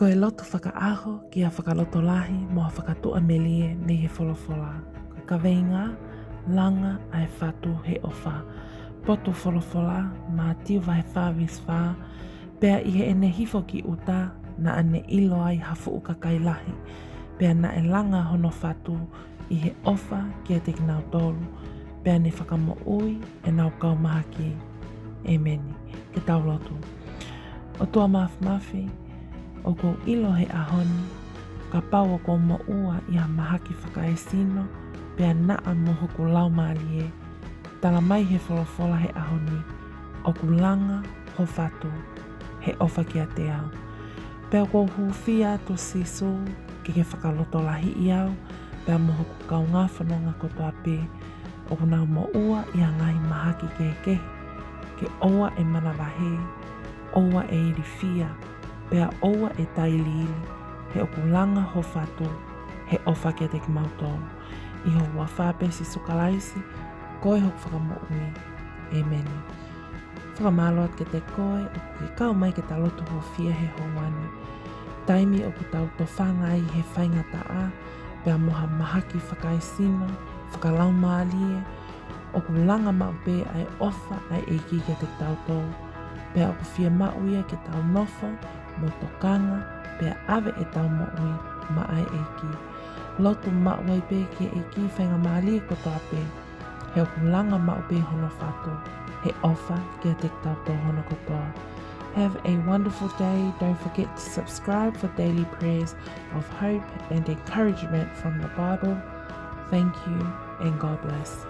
Ko e lotu whakaaho ki a whakaloto lahi mo a whakatua melie nei he wholofola. Ko ka veinga, langa ai whatu he ofa. Poto wholofola ma tiu vai whawis wha, pea i he ene hifo ki uta na ane ilo ai hafu uka kai lahi. Pea na e langa hono whatu i he ofa ki a te kinau tolu. Pea ne whakamo ui e nau kau mahaki. Emeni, ke tau lotu. O tua mafi, o kou ilo he ahoni, ka pau o kou moua i a mahaki whakaesino, pea naa mo hoku lau maalie, tala mai he wholofola he ahoni, o ku langa ho whatu, he ofa ki a te au. Pea kou huwhia to sisu, ki ke whakaloto lahi i au, pea mo hoku kau ngā whanonga kotoa pē, o ku nau moua i a ngai mahaki ke oua e manawahe, oua e irifia, pea oua e tailili, he okulanga ho whatu, he ofa ke te kimautoro. Iho ua whāpesi sukalaisi, koe hoku whakamo ui. Emeni. Whakamaloat ke te koe, o ke kau mai ke ta lotu ho fia he hoani. Taimi o ku tau to whanga i he whaingata a, pea moha mahaki whakaesino, whakalau maalie, o ku langa mau pē ai ofa ai eiki ke te tau tau. Pea o ku fia mauia ke tau nofo, mo tokanga, pea ave e tau moui ma ai eiki. Lotu mauai pē ke eiki whainga maalie kotoa pē. He o ku langa mau pē hono whatu, he ofa ke te tau tau hono kotoa. Have a wonderful day. Don't forget to subscribe for daily prayers of hope and encouragement from the Bible. Thank you and God bless.